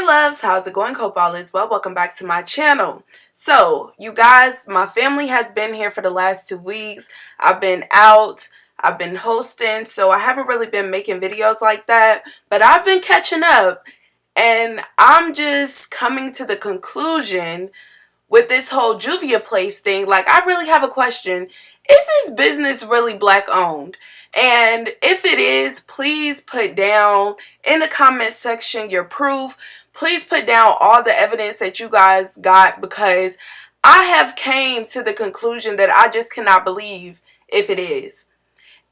loves, how's it going? Hope all is well. Welcome back to my channel. So you guys, my family has been here for the last 2 weeks. I've been out, I've been hosting, so I haven't really been making videos like that, but I've been catching up, and I'm just coming to the conclusion with this whole Juvia'S thing. Like, I really have a question. Is this business really black owned? And if it is, please put down in the comment section your proof. Please put down all the evidence that you guys got, because I have came to the conclusion that I just cannot believe if it is.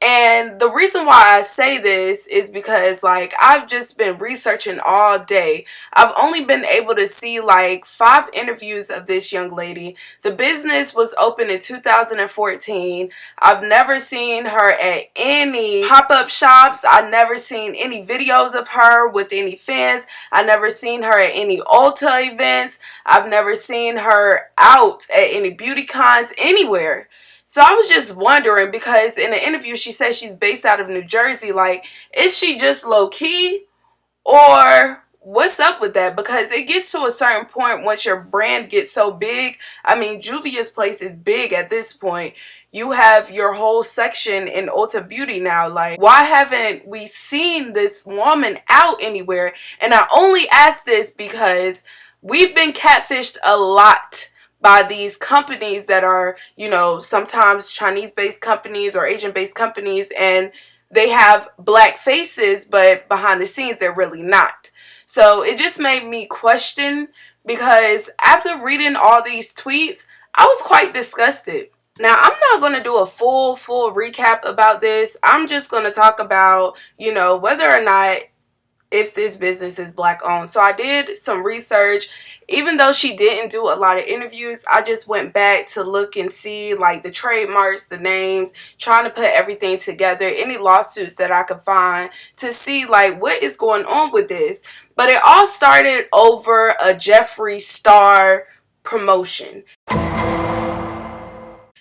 And the reason why I say this is because, like, I've just been researching all day. I've only been able to see like 5 interviews of this young lady. The business was opened in 2014. I've never seen her at any pop-up shops. I've never seen any videos of her with any fans. I've never seen her at any Ulta events. I've never seen her out at any beauty cons, anywhere. So I was just wondering, because in the interview she says she's based out of New Jersey. Like, is she just low-key, or what's up with that? Because it gets to a certain point once your brand gets so big. I mean, Juvia'S place is big at this point. You have your whole section in Ulta Beauty now. Like, why haven't we seen this woman out anywhere? And I only ask this because we've been catfished a lot by these companies that are, you know, sometimes Chinese-based companies or Asian-based companies, and they have black faces, but behind the scenes they're really not. So it just made me question, because after reading all these tweets, I was quite disgusted. Now, I'm not going to do a full recap about this. I'm just going to talk about, you know, whether or not if this business is black owned. So I did some research. Even though she didn't do a lot of interviews, I just went back to look and see like the trademarks, the names, trying to put everything together, any lawsuits that I could find, to see like what is going on with this. But it all started over a Jeffree Star promotion.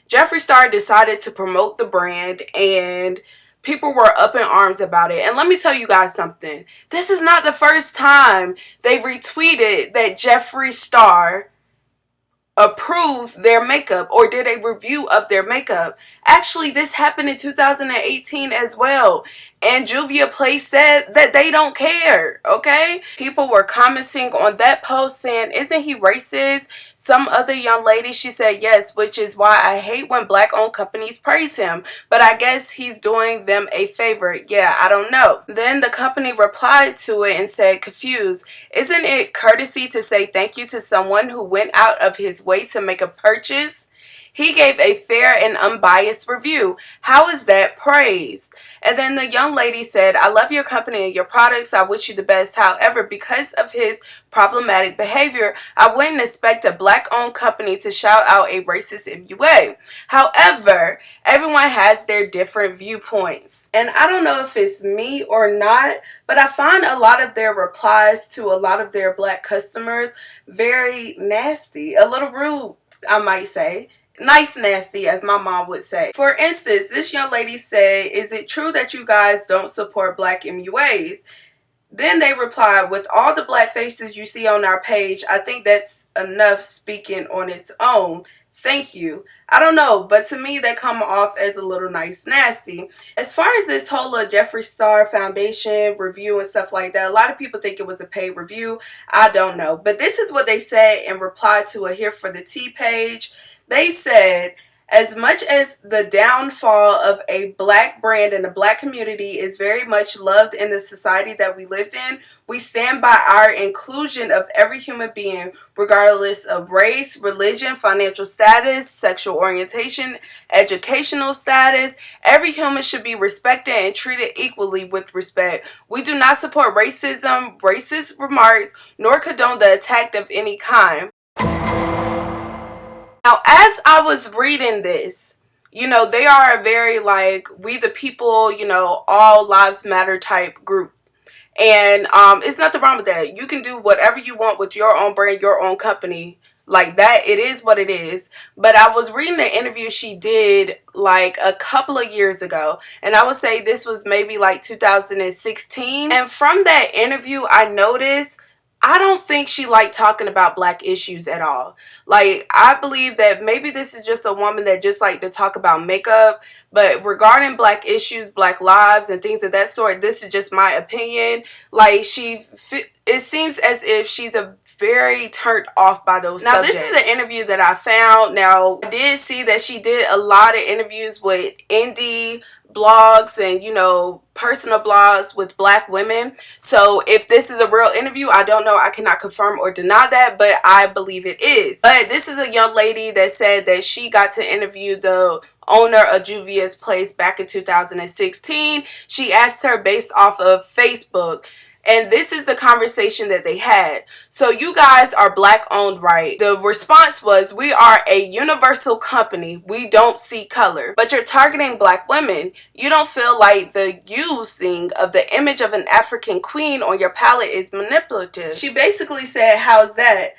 Jeffree Star decided to promote the brand, and people were up in arms about it. And let me tell you guys something. This is not the first time they retweeted that Jeffree Star approved their makeup or did a review of their makeup. Actually, this happened in 2018 as well. And Juvia'S said that they don't care, okay? People were commenting on that post saying, isn't he racist? Some other young lady, she said yes, which is why I hate when black-owned companies praise him. But I guess he's doing them a favor. Yeah, I don't know. Then the company replied to it and said, confused, isn't it courtesy to say thank you to someone who went out of his way to make a purchase? He gave a fair and unbiased review. How is that praise? And then the young lady said, I love your company and your products. I wish you the best. However, because of his problematic behavior, I wouldn't expect a black-owned company to shout out a racist MUA. However, everyone has their different viewpoints. And I don't know if it's me or not, but I find a lot of their replies to a lot of their black customers very nasty, a little rude, I might say. Nice nasty, as my mom would say. For instance, this young lady said, is it true that you guys don't support black MUAs? Then they replied, with all the black faces you see on our page, I think that's enough speaking on its own. Thank you. I don't know, but to me that come off as a little nice nasty. As far as this whole Jeffree Star Foundation review and stuff like that, a lot of people think it was a paid review. I don't know. But this is what they said in reply to a Here for the Tea page. They said, as much as the downfall of a black brand in the black community is very much loved in the society that we lived in, we stand by our inclusion of every human being, regardless of race, religion, financial status, sexual orientation, educational status. Every human should be respected and treated equally with respect. We do not support racism, racist remarks, nor condone the attack of any kind. Now, as I was reading this, you know, they are a very, like, we the people, you know, all lives matter type group. And it's nothing wrong with that. You can do whatever you want with your own brand, your own company. Like that, it is what it is. But I was reading the interview she did like a couple of years ago, and I would say this was maybe like 2016. And from that interview, I noticed I don't think she liked talking about black issues at all. Like, I believe that maybe this is just a woman that just liked to talk about makeup, but regarding black issues, black lives, and things of that sort, this is just my opinion. Like, it seems as if she's a very turned off by those subjects. Now, this is an interview that I found. Now, I did see that she did a lot of interviews with indie blogs and, you know, personal blogs with black women. So if this is a real interview, I don't know. I cannot confirm or deny that, but I believe it is. But this is a young lady that said that she got to interview the owner of Juvia'S place back in 2016. She asked her based off of Facebook. And this is the conversation that they had. So you guys are black owned, right? The response was, we are a universal company. We don't see color. But you're targeting black women. You don't feel like the using of the image of an African queen on your palette is manipulative. She basically said, how's that?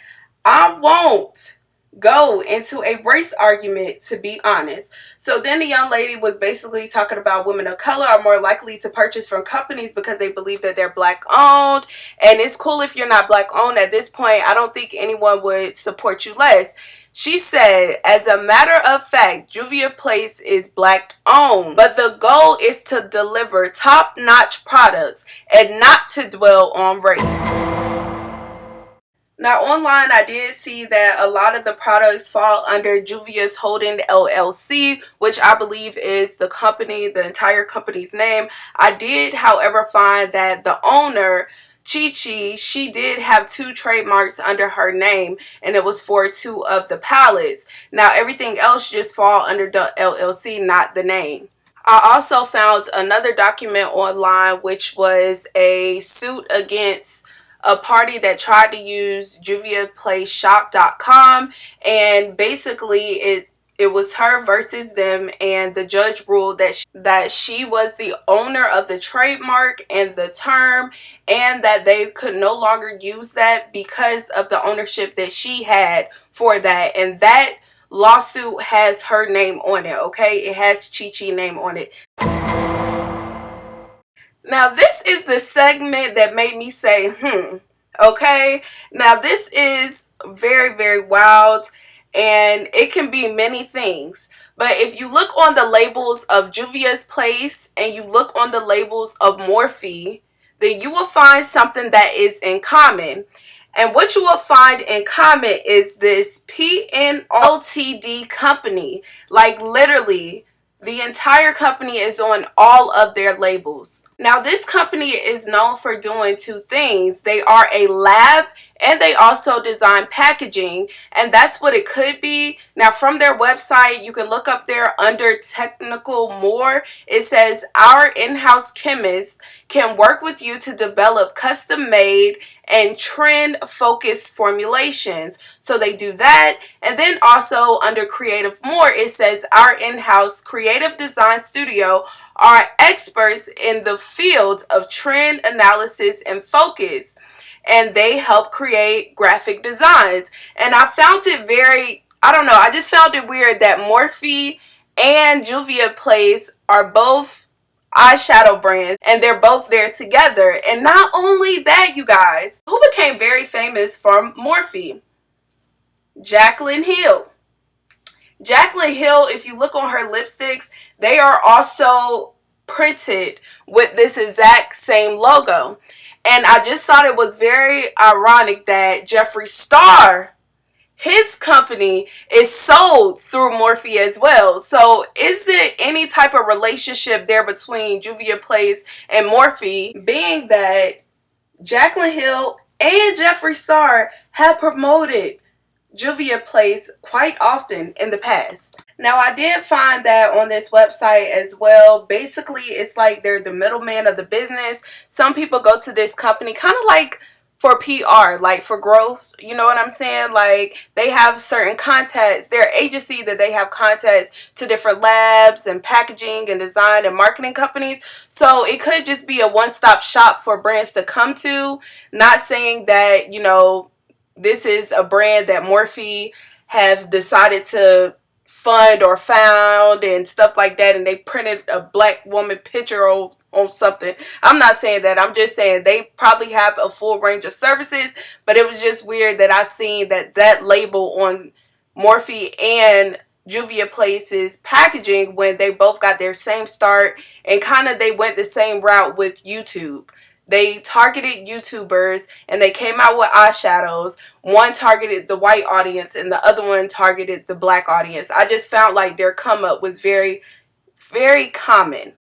I won't go into a race argument, to be honest. So then the young lady was basically talking about women of color are more likely to purchase from companies because they believe that they're black owned, and it's cool if you're not black owned. At this point, I don't think anyone would support you less. She said, as a matter of fact, Juvia'S Place is black owned, but the goal is to deliver top-notch products and not to dwell on race. Now, online, I did see that a lot of the products fall under Juvia'S Holding LLC, which I believe is the company, the entire company's name. I did, however, find that the owner, Chi, she did have 2 trademarks under her name, and it was for 2 of the palettes. Now, everything else just fall under the LLC, not the name. I also found another document online, which was a suit against a party that tried to use Juvia'sPlaceShop.com, and basically it was her versus them, and the judge ruled that she was the owner of the trademark and the term, and that they could no longer use that because of the ownership that she had for that. And that lawsuit has her name on it, okay? It has Chi name on it. Now, this is the segment that made me say, okay? Now, this is very, very wild, and it can be many things. But if you look on the labels of Juvia'S Place and you look on the labels of M0RPHE, then you will find something that is in common. And what you will find in common is this PNLTD company. Like, literally, the entire company is on all of their labels. Now, this company is known for doing 2 things. They are a lab, and they also design packaging, and that's what it could be. Now, from their website, you can look up there under technical more. It says, our in-house chemists can work with you to develop custom-made and trend-focused formulations. So they do that. And then also under creative more, it says, our in-house creative design studio are experts in the field of trend analysis and focus, and they help create graphic designs. And I found it very, I don't know, I just found it weird that M0RPHE and Juvia'S Place are both eyeshadow brands, and they're both there together. And not only that, you guys, who became very famous from M0RPHE? Jaclyn Hill. Jaclyn Hill, if you look on her lipsticks, they are also printed with this exact same logo. And I just thought it was very ironic that Jeffree Star, his company, is sold through M0RPHE as well. So is it any type of relationship there between Juvia'S Place and M0RPHE, being that Jaclyn Hill and Jeffree Star have promoted Juvia'S Place quite often in the past? Now, I did find that on this website as well. Basically, it's like they're the middleman of the business. Some people go to this company kind of like for PR, like for growth, you know what I'm saying? Like, they have certain contacts. They're an agency that they have contacts to different labs and packaging and design and marketing companies. So it could just be a one-stop shop for brands to come to. Not saying that, you know, this is a brand that M0RPHE have decided to fund or found and stuff like that, and they printed a black woman picture on something. I'm not saying that. I'm just saying they probably have a full range of services, but it was just weird that I seen that label on M0RPHE and Juvia Place's packaging when they both got their same start, and kind of they went the same route with YouTube. They targeted YouTubers and they came out with eyeshadows. One targeted the white audience and the other one targeted the black audience. I just found like their come up was very, very common.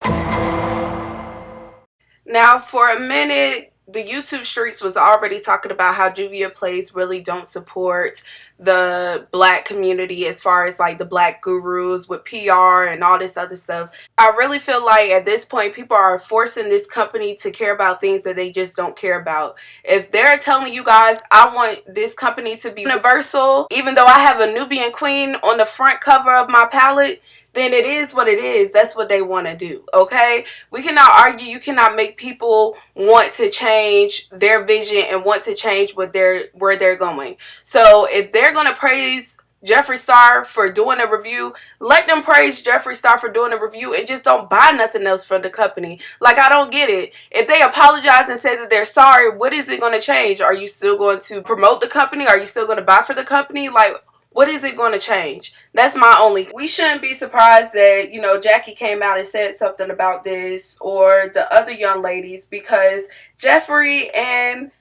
Now, for a minute, the YouTube streets was already talking about how Juvia'S Plays really don't support the black community as far as like the black gurus with PR and all this other stuff. I really feel like at this point people are forcing this company to care about things that they just don't care about. If they're telling you guys, I want this company to be universal, even though I have a Nubian queen on the front cover of my palette, then it is what it is. That's what they want to do, okay? We cannot argue. You cannot make people want to change their vision and want to change where they're going. So if they're going to praise Jeffree Star for doing a review, let them praise Jeffree Star for doing a review and just don't buy nothing else from the company. Like, I don't get it. If they apologize and say that they're sorry, what is it going to change? Are you still going to promote the company? Are you still going to buy for the company? Like, what is it going to change? That's my only thing. We shouldn't be surprised that, you know, Jackie came out and said something about this, or the other young ladies, because Jeffree and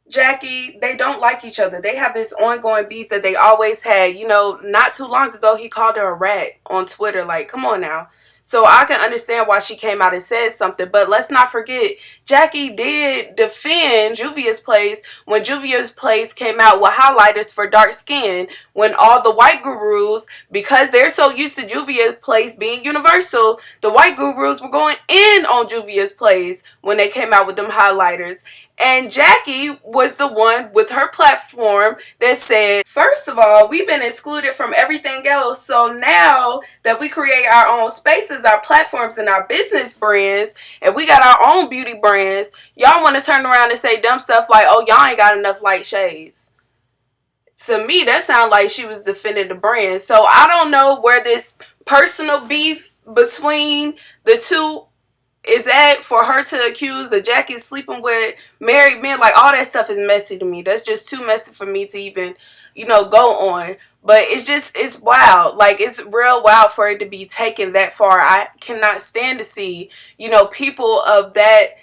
Jackie, they don't like each other. They have this ongoing beef that they always had. You know, not too long ago, he called her a rat on Twitter. Like, come on now. So I can understand why she came out and said something. But let's not forget, Jackie did defend Juvia'S Place when Juvia'S Place came out with highlighters for dark skin. When all the white gurus, because they're so used to Juvia'S Place being universal, the white gurus were going in on Juvia'S Place when they came out with them highlighters. And Jackie was the one with her platform that said, first of all, we've been excluded from everything else. So now that we create our own spaces, our platforms, and our business brands, and we got our own beauty brands, y'all want to turn around and say dumb stuff like, oh, y'all ain't got enough light shades. To me, that sounded like she was defending the brand. So I don't know where this personal beef between the two is at for her to accuse of Jackie sleeping with married men. Like, all that stuff is messy to me. That's just too messy for me to even, you know, go on. But it's wild. Like, it's real wild for it to be taken that far. I cannot stand to see, you know, people of that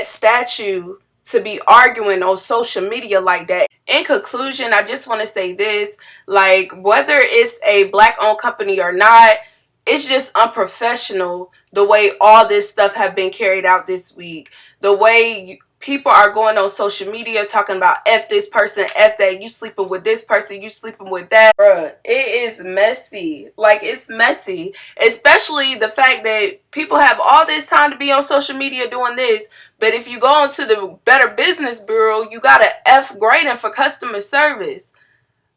statue to be arguing on social media like that. In conclusion, I just want to say this, like, whether it's a black owned company or not, it's just unprofessional the way all this stuff have been carried out this week. The way people are going on social media talking about F this person, F that, you sleeping with this person, you sleeping with that. Bruh, it is messy. Like, it's messy. Especially the fact that people have all this time to be on social media doing this, but if you go into the Better Business Bureau, you got an F grading for customer service.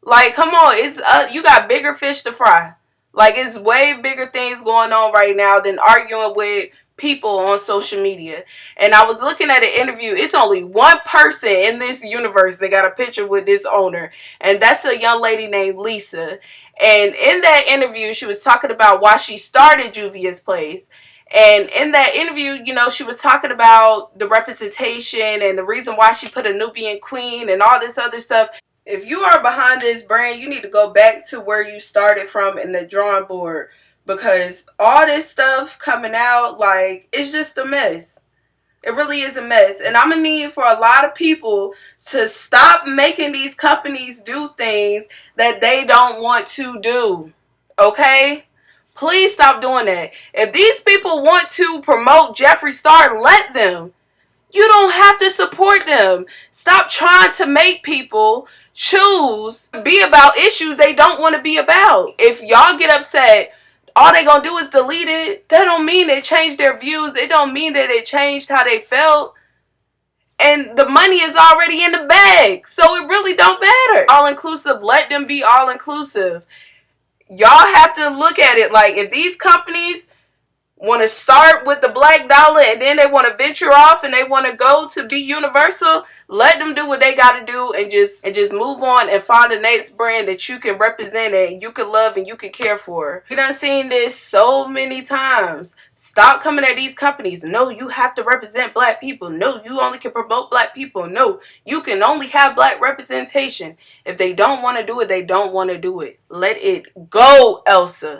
Like, come on, it's you got bigger fish to fry. Like, it's way bigger things going on right now than arguing with people on social media. And I was looking at an interview. It's only one person in this universe that got a picture with this owner, and that's a young lady named Lisa. And in that interview, she was talking about why she started Juvia'S Place. And in that interview, you know, she was talking about the representation and the reason why she put a Nubian queen and all this other stuff. If you are behind this brand, you need to go back to where you started from in the drawing board, because all this stuff coming out, like, it's just a mess. It really is a mess. And I'm going to need for a lot of people to stop making these companies do things that they don't want to do. Okay? Please stop doing that. If these people want to promote Jeffree Star, let them. You don't have to support them. Stop trying to make people choose to be about issues they don't want to be about. If y'all get upset, all they gonna do is delete it. That don't mean it changed their views. It don't mean that it changed how they felt. And the money is already in the bag, so it really don't matter. All inclusive, let them be all inclusive. Y'all have to look at it like, if these companies want to start with the black dollar and then they want to venture off and they want to go to be universal, let them do what they got to do and just move on and find the next brand that you can represent and you can love and you can care for. We done seen this so many times. Stop coming at these companies. No, you have to represent black people. No, you only can promote black people. No, you can only have black representation. If they don't want to do it, they don't want to do it. Let it go, Elsa.